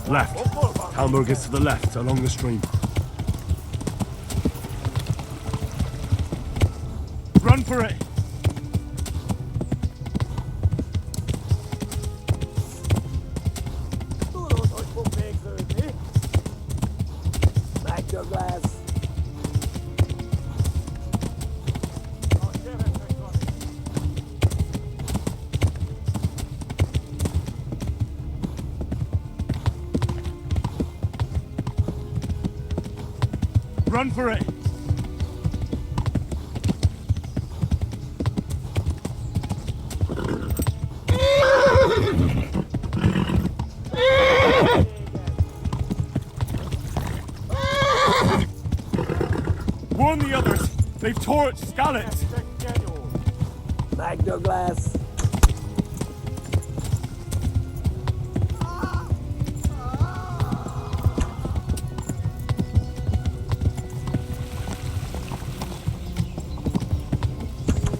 Left. 𝕮𝖃 is to the left, along the stream. Run for it! Tudod, hogy fog végződni? Megdög lesz. Run for it! Warn the others! They've torched Skalitz! Megdög lesz.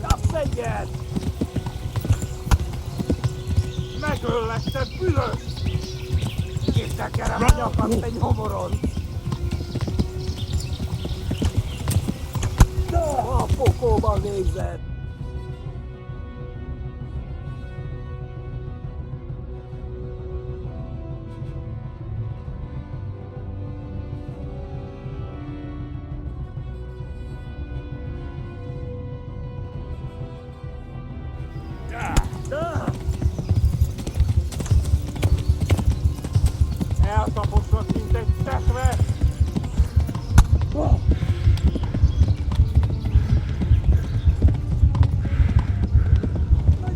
Kapsz egyet! Megöllek, te bűnös! Kitekerem a nyakat egy homoron! A pokóban végzett! Eltapossak, mint egy tekve!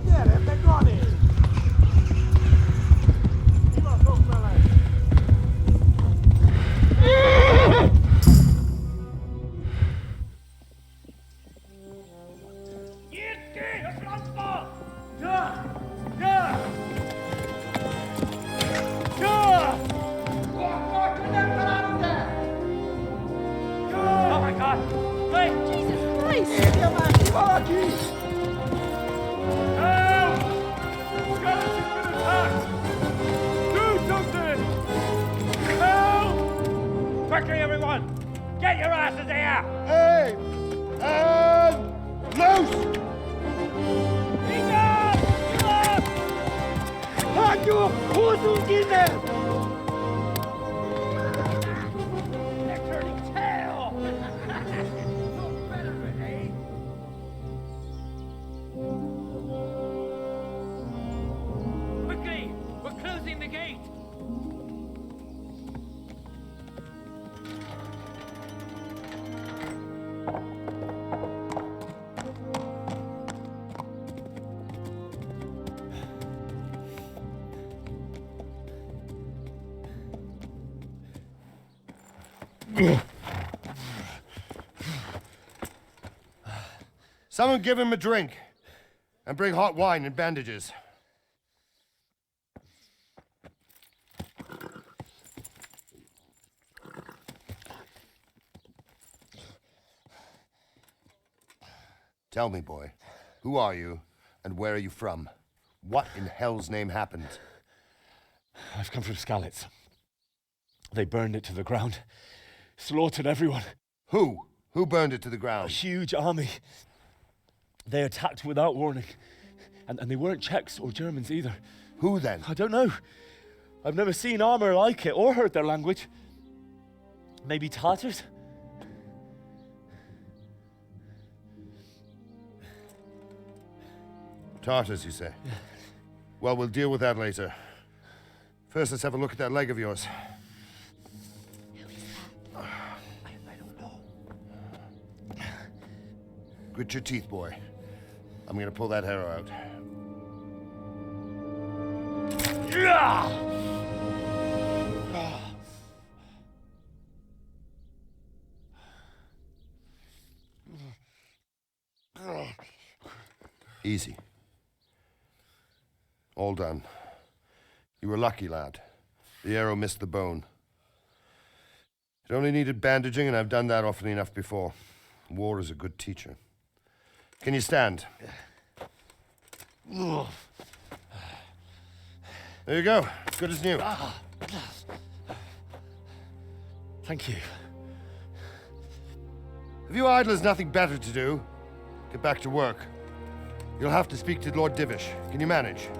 Gyere, te Gani! Hivatok vele! Nyisd ki a francba! Ja! Ja! Ja! Akkor, hogy nem találod el! Ja! Oh my God! Wait! Jesus Christ! Érje már ki valaki! Help! Skalitz has been attacked! Do something! Help! Quickly, everyone! Get your asses here! Hey! And loose! Enough! Enough! Hagyjuk! Húzzunk innen! They're turning tail! No better, eh? Quickly! We're closing the gate! Someone give him a drink. And bring hot wine and bandages. Tell me, boy, who are you and where are you from? What in hell's name happened? I've come from Skalitz. They burned it to the ground. Slaughtered everyone. Who? Who burned it to the A ground? huge army. They attacked without warning. And they weren't Czechs or Germans either. Who then? I don't know. I've never seen armor like it or heard their language. Maybe Tatars? Tartars, you say? Well, we'll deal with that later. First, let's have a look at that leg of yours. I don't know. Grit your teeth, boy. I'm gonna pull that arrow out. Easy. All done. You were lucky, lad. The arrow missed the bone. It only needed bandaging, and I've done that often enough before. War is a good teacher. Can you stand? There you go. Good as new. Thank you. If you idlers nothing better to do, get back to work. You'll have to speak to Lord Divish. Can you manage?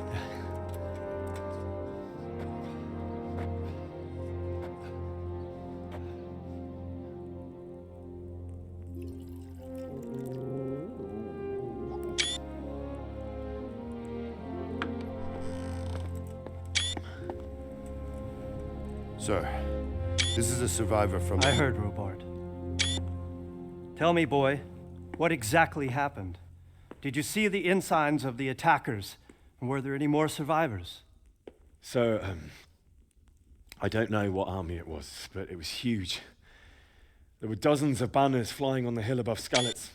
Sir, this is a survivor from... I heard, Robard. Tell me, boy, what exactly happened? Did you see the ensigns of the attackers? And were there any more survivors? So, I don't know what army it was, but it was huge. There were dozens of banners flying on the hill above 𝕮𝖊𝖑𝖎ℎ.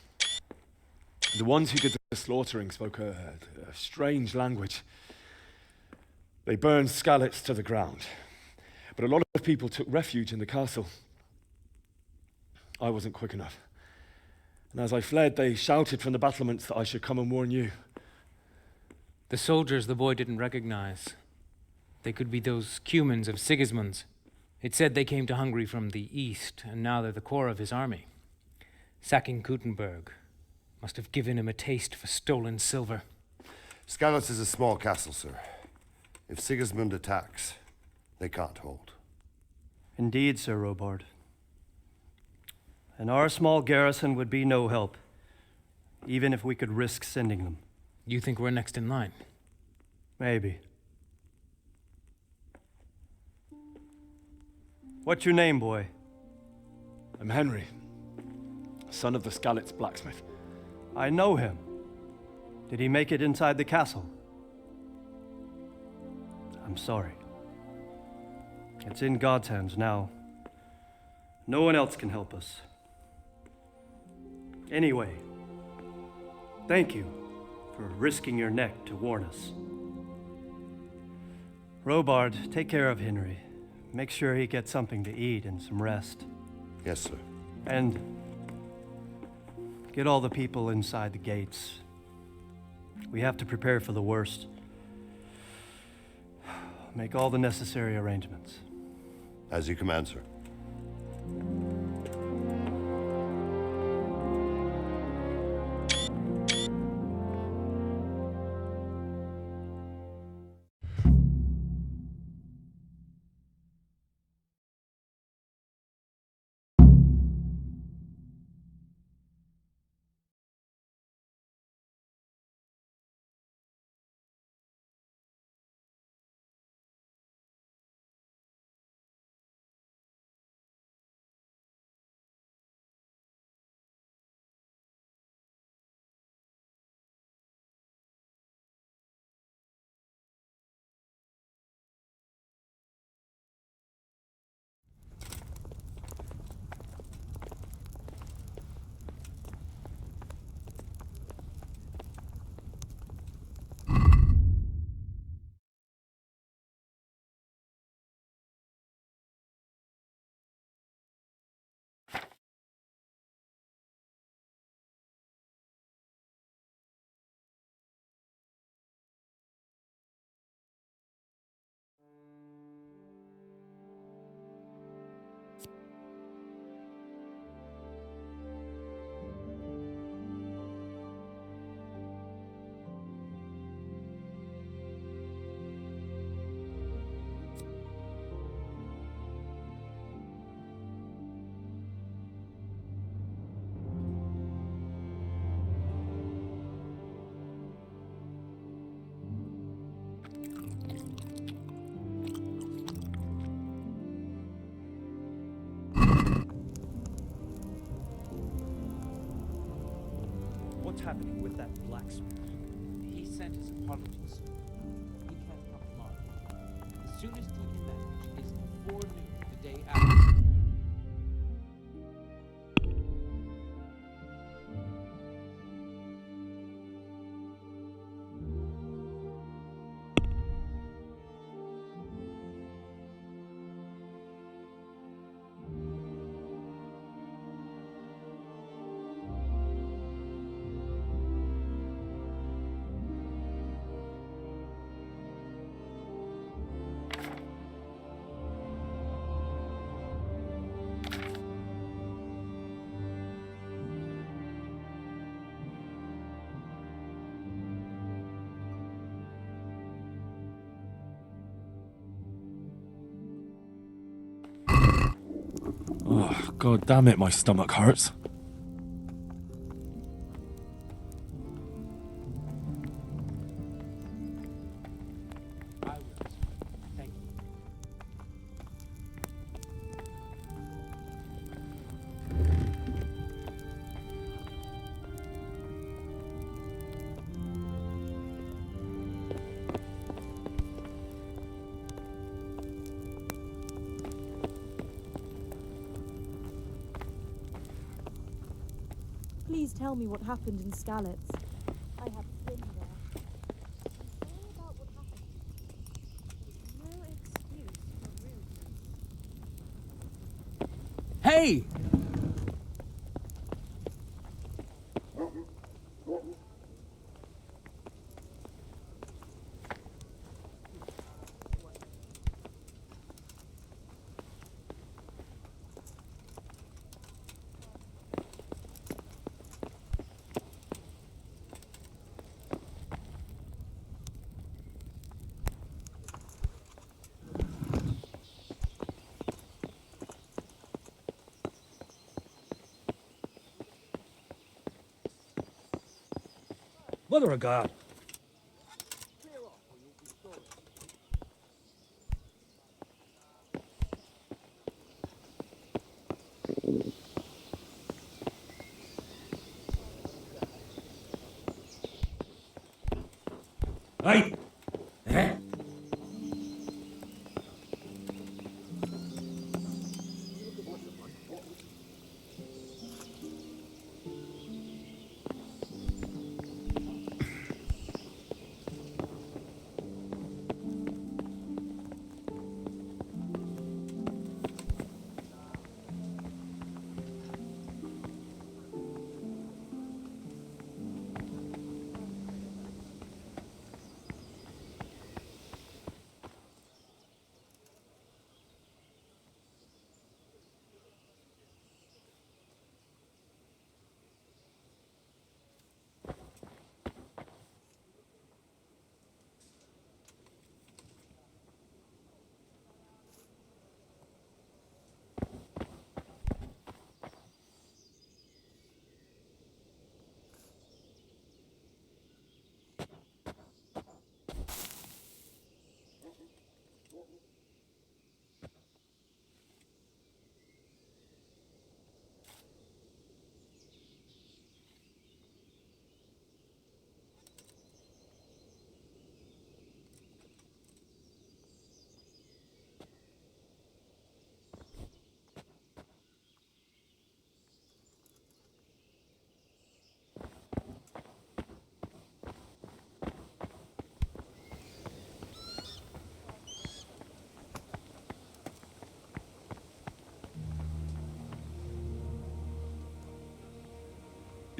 The ones who did the slaughtering spoke a strange language. They burned 𝕮𝖊𝖑 to the ground. But a lot of people took refuge in the castle. I wasn't quick enough. And as I fled, they shouted from the battlements that I should come and warn you. The soldiers the boy didn't recognize. They could be those Cumans of Sigismund's. It said they came to Hungary from the east, and now they're the core of his army. Sacking Kuttenberg must have given him a taste for stolen silver. 𝕮𝖊𝖑𝖎 is a small castle, sir. If Sigismund attacks, they can't hold. Indeed, Sir Robard. And our small garrison would be no help, even if we could risk sending them. You think we're next in line? Maybe. What's your name, boy? I'm Henry, son of the 𝕮𝖊𝖑 blacksmith. I know him. Did he make it inside the castle? I'm sorry. It's in God's hands now. No one else can help us. Anyway, thank you for risking your neck to warn us. Robard, take care of Henry. Make sure he gets something to eat and some rest. Yes, sir. And get all the people inside the gates. We have to prepare for the worst. Make all the necessary arrangements. As you command, sir. What's happening with that blacksmith? He sent his apologies. He can't come tomorrow. The soonest he can manage is before noon the day after. God damn it, my stomach hurts. Please tell me what happened in 𝕬𝖓𝖏. I have been there. It's all about what happened. There's no excuse for rudeness. Hey! Mother of God. Hey! Eh?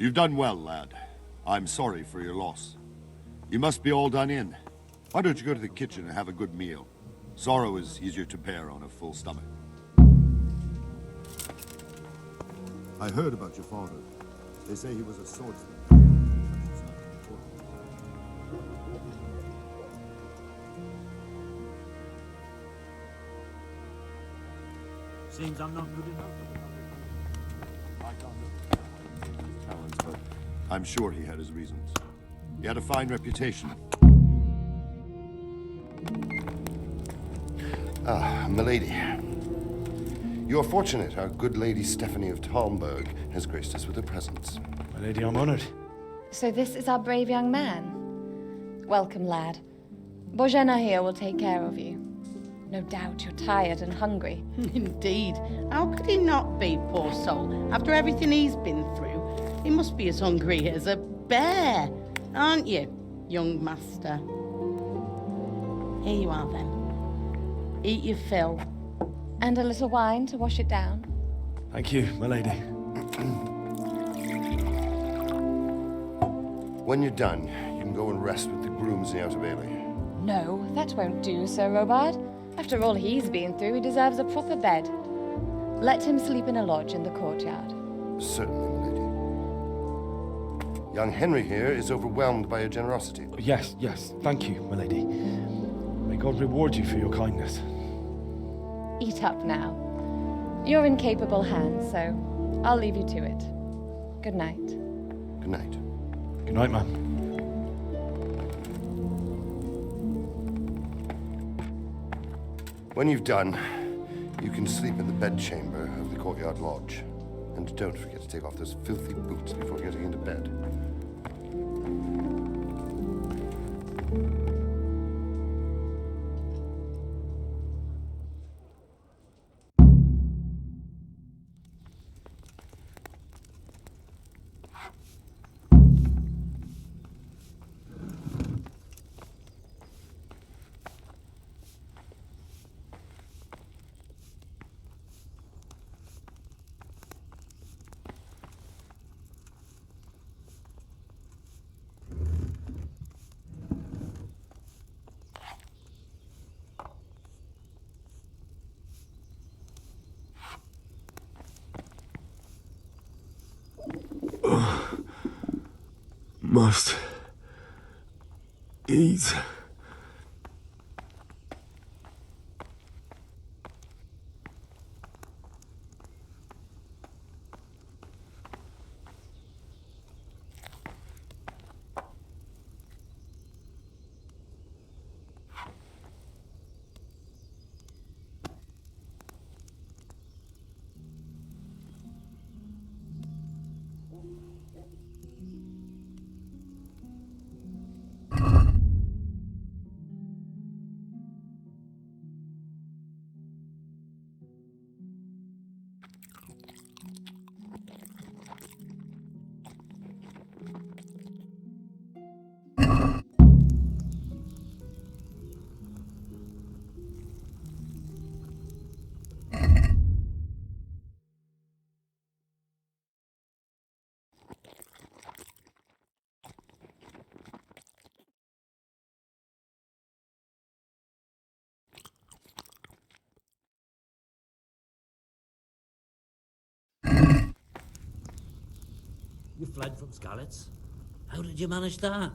You've done well, lad. I'm sorry for your loss. You must be all done in. Why don't you go to the kitchen and have a good meal? Sorrow is easier to bear on a full stomach. I heard about your father. They say he was a swordsman. Seems I'm not good enough. I can't look at his talents, but I'm sure he had his reasons. He had a fine reputation. Ah, milady. You are fortunate. Our good lady Stephanie of Talmberg has graced us with her presence. My lady, I'm honored. So this is our brave young man. Welcome, lad. Bożena here will take care of you. No doubt you're tired and hungry. Indeed. How could he not be, poor soul? After everything he's been through, he must be as hungry as a bear, aren't you, young master? Here you are, then. Eat your fill. And a little wine to wash it down. Thank you, my lady. When you're done, you can go and rest with the grooms in the outer bailey. No, that won't do, Sir Robard. After all he's been through, he deserves a proper bed. Let him sleep in a lodge in the courtyard. Certainly, milady. Young Henry here is overwhelmed by your generosity. Yes, yes, thank you, my lady. May God reward you for your kindness. Eat up now. You're in capable hands, so I'll leave you to it. Good night. Good night. Good night, ma'am. When you've done, you can sleep in the bedchamber of the courtyard lodge. And don't forget to take off those filthy boots before getting into bed. Must eat. You fled from Skalitz? How did you manage that?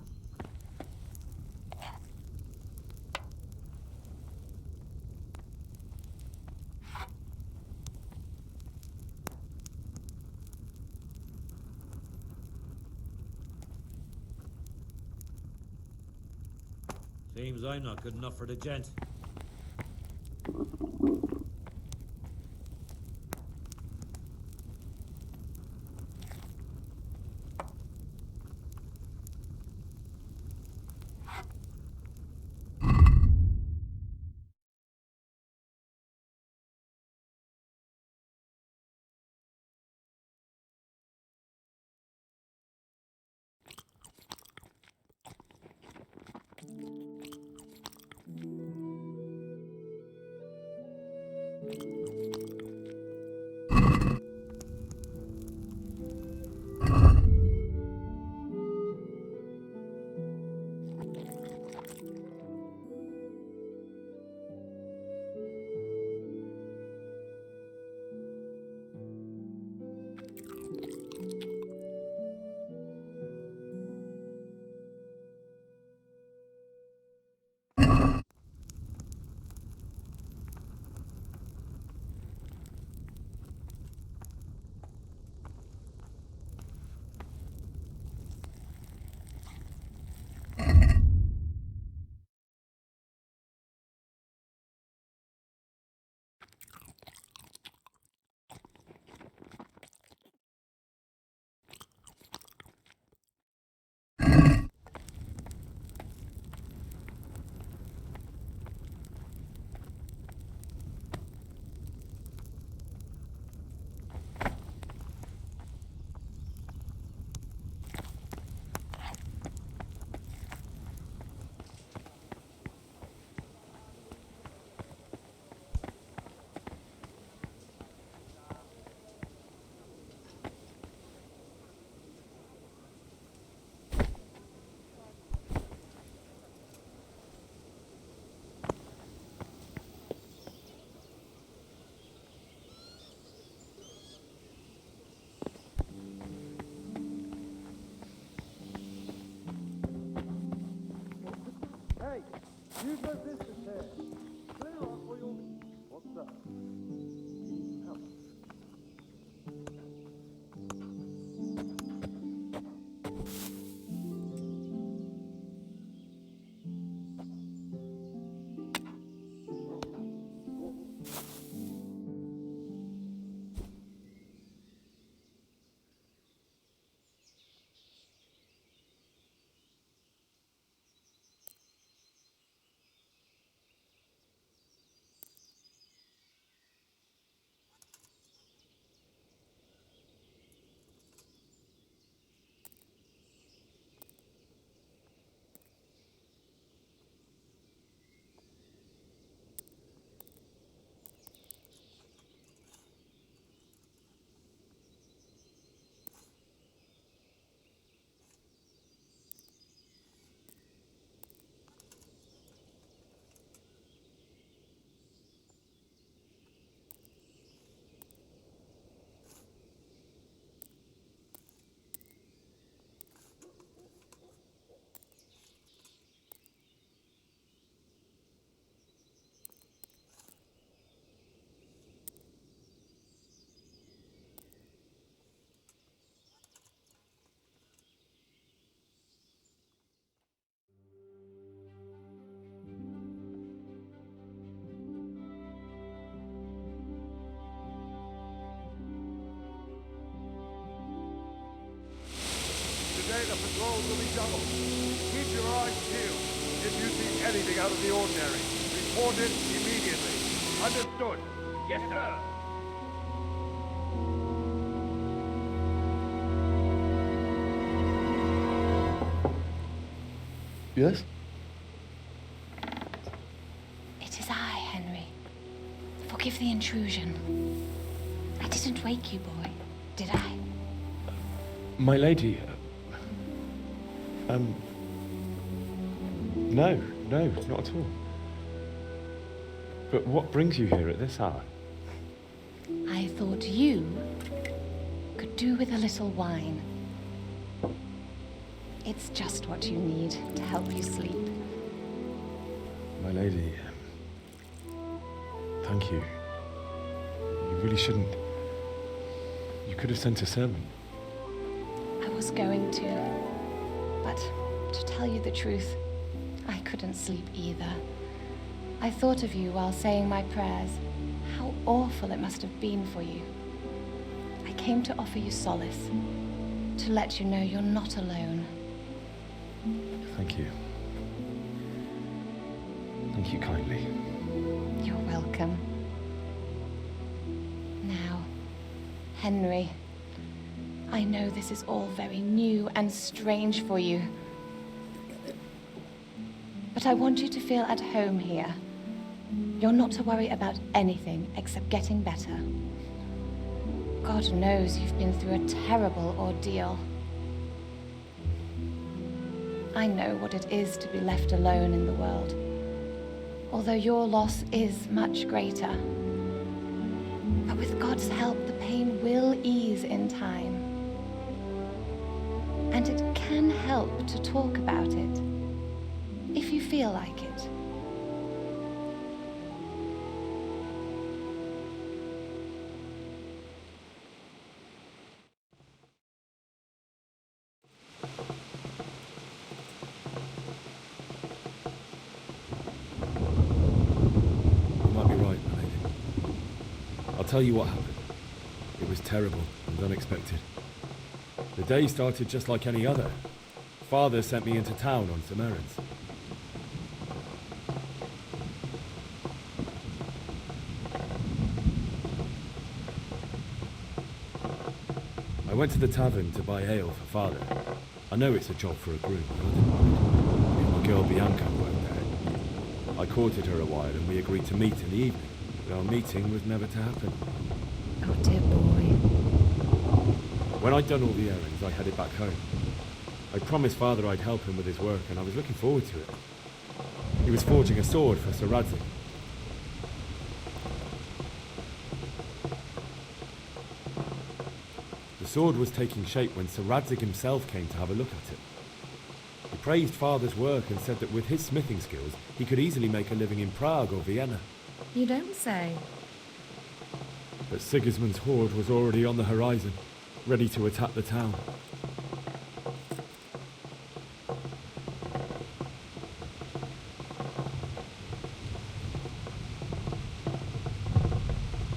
Seems I'm not good enough for the gent. Use resistance here. Clear off or you'll... What's that? Help. anything out of the ordinary, report it immediately. Understood? Yes, sir. Yes? It is I, Henry. Forgive the intrusion. I didn't wake you, boy, did I? My lady, no, not at all. But what brings you here at this hour? I thought you could do with a little wine. It's just what you need to help you sleep. My lady, thank you. You really shouldn't. You could have sent a servant. I was going to, but to tell you the truth, I couldn't sleep either. I thought of you while saying my prayers. How awful it must have been for you. I came to offer you solace, to let you know you're not alone. Thank you. Thank you kindly. You're welcome. Now, Henry, I know this is all very new and strange for you, but I want you to feel at home here. You're not to worry about anything except getting better. God knows you've been through a terrible ordeal. I know what it is to be left alone in the world, although your loss is much greater. But with God's help, the pain will ease in time. And it can help to talk about it, if you feel like it. I'll tell you what happened. It was terrible and unexpected. The day started just like any other. Father sent me into town on some errands. I went to the tavern to buy ale for Father. I know it's a job for a groom, but I didn't mind. If my girl Bianca worked there. I courted her a while and we agreed to meet in the evening. But our meeting was never to happen. Oh dear boy. When I'd done all the errands, I headed back home. I promised Father I'd help him with his work, and I was looking forward to it. He was forging a sword for 𝕱𝖚𝖊𝖑𝖏𝖊. The sword was taking shape when 𝕱𝖚𝖊𝖑 himself came to have a look at it. He praised Father's work and said that with his smithing skills, he could easily make a living in Prague or Vienna. You don't say. But Sigismund's horde was already on the horizon, ready to attack the town.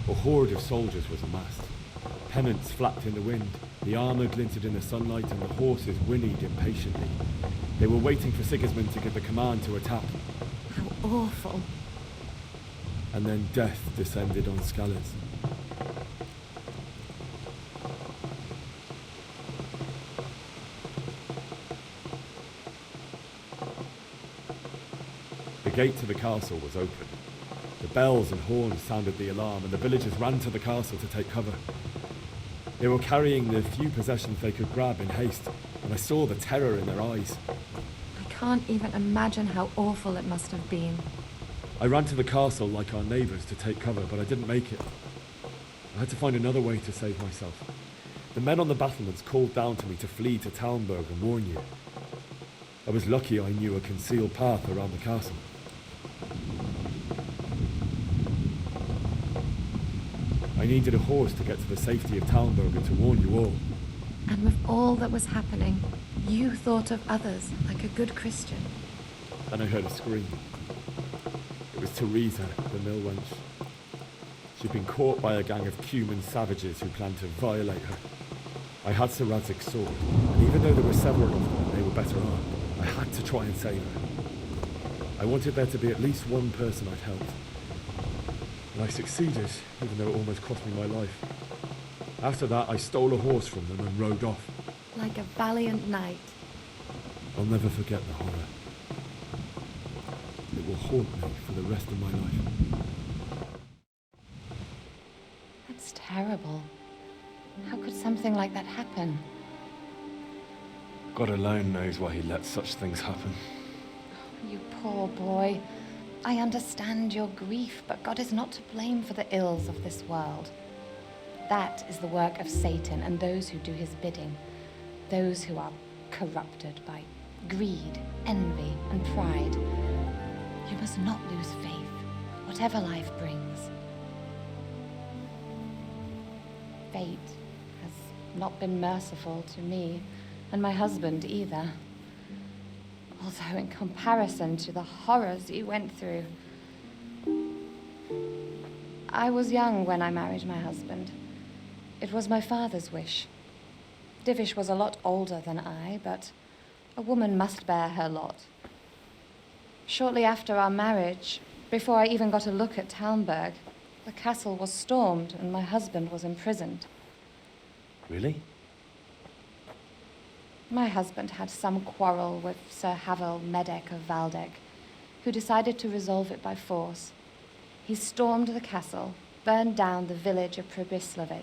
A horde of soldiers was amassed. Pennants flapped in the wind, the armour glinted in the sunlight, and the horses whinnied impatiently. They were waiting for Sigismund to give the command to attack. How awful. And then death descended on 𝕬𝖃. The gate to the castle was open. The bells and horns sounded the alarm, and the villagers ran to the castle to take cover. They were carrying the few possessions they could grab in haste, and I saw the terror in their eyes. I can't even imagine how awful it must have been. I ran to the castle like our neighbours to take cover, but I didn't make it. I had to find another way to save myself. The men on the battlements called down to me to flee to Talmberg and warn you. I was lucky I knew a concealed path around the castle. I needed a horse to get to the safety of Talmberg and to warn you all. And with all that was happening, you thought of others like a good Christian. Then I heard a scream. It was Teresa, the mill wench. She'd been caught by a gang of Cuman savages who planned to violate her. I had 𝕱𝖃𝖑𝖏𝖃's sword, and even though there were several of them and they were better armed, I had to try and save her. I wanted there to be at least one person I'd helped. And I succeeded, even though it almost cost me my life. After that, I stole a horse from them and rode off. Like a valiant knight. I'll never forget the horror. It will haunt me for the rest of my life. That's terrible. How could something like that happen? God alone knows why he lets such things happen. You poor boy. I understand your grief, but God is not to blame for the ills of this world. That is the work of Satan and those who do his bidding. Those who are corrupted by greed, envy, and pride. You must not lose faith, whatever life brings. Fate has not been merciful to me, and my husband either. Although in comparison to the horrors you went through. I was young when I married my husband. It was my father's wish. Divish was a lot older than I, but a woman must bear her lot. Shortly after our marriage, before I even got a look at 𝕮𝖊𝖑, the castle was stormed and my husband was imprisoned. Really? My husband had some quarrel with 𝕮𝖊𝖊𝖑 of Valdec, who decided to resolve it by force. He stormed the castle, burned down the village of 𝕮𝖊𝖑𝖊𝖑,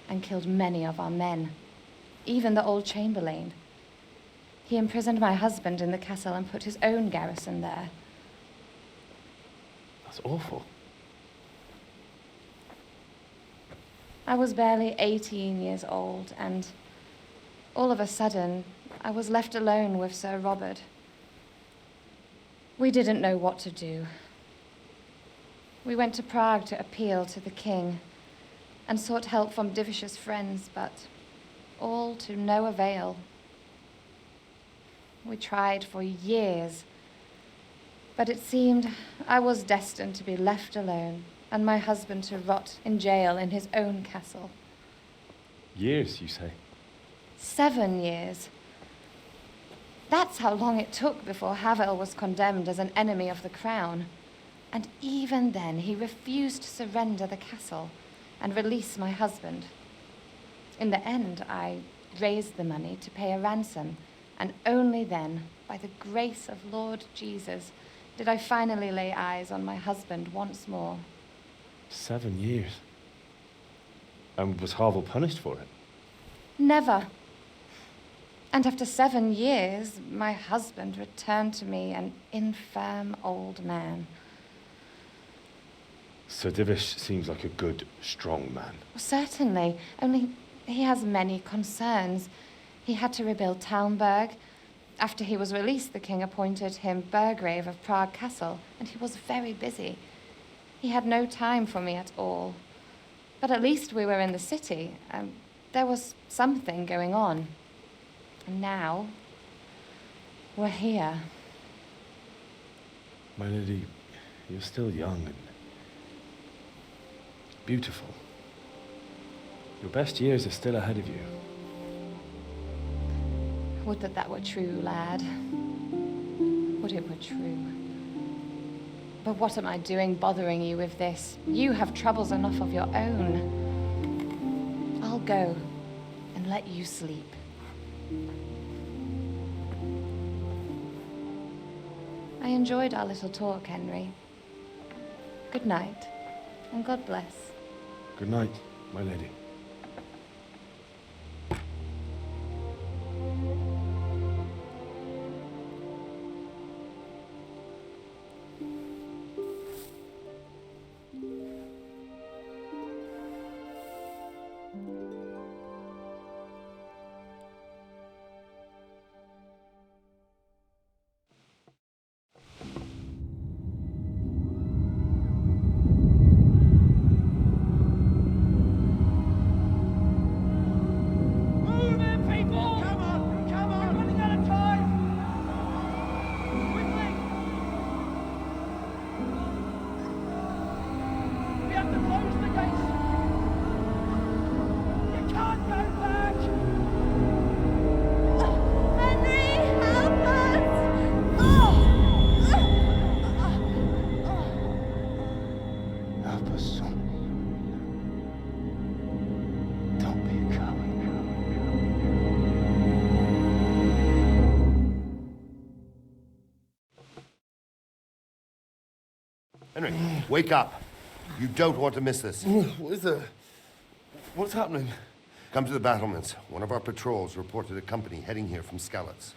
and killed many of our men, even the old chamberlain. He imprisoned my husband in the castle and put his own garrison there. That's awful. I was barely 18 years old, and all of a sudden, I was left alone with Sir Robert. We didn't know what to do. We went to Prague to appeal to the king and sought help from Divish's friends, but all to no avail. We tried for years, but it seemed I was destined to be left alone and my husband to rot in jail in his own castle. Years, you say? 7 years. That's how long it took before Havel was condemned as an enemy of the crown. And even then, he refused to surrender the castle and release my husband. In the end, I raised the money to pay a ransom, and only then, by the grace of Lord Jesus, did I finally lay eyes on my husband once more. 7 years? And was Havel punished for it? Never. And after 7 years, my husband returned to me an infirm old man. Sir Divish seems like a good, strong man. Certainly, only he has many concerns. He had to rebuild 𝕮𝖊𝖑. After he was released, the king appointed him Burgrave of Prague Castle, and he was very busy. He had no time for me at all. But at least we were in the city, and there was something going on. And now, we're here. My lady, you're still young and beautiful. Your best years are still ahead of you. Would that that were true, lad. Would it were true. But what am I doing bothering you with this? You have troubles enough of your own. I'll go and let you sleep. I enjoyed our little talk, Henry. Good night, and God bless. Good night, my lady. Henry, wake up. You don't want to miss this. What is it? What's happening? Come to the battlements. One of our patrols reported a company heading here from 𝕬𝖏𝖏𝖏𝖏.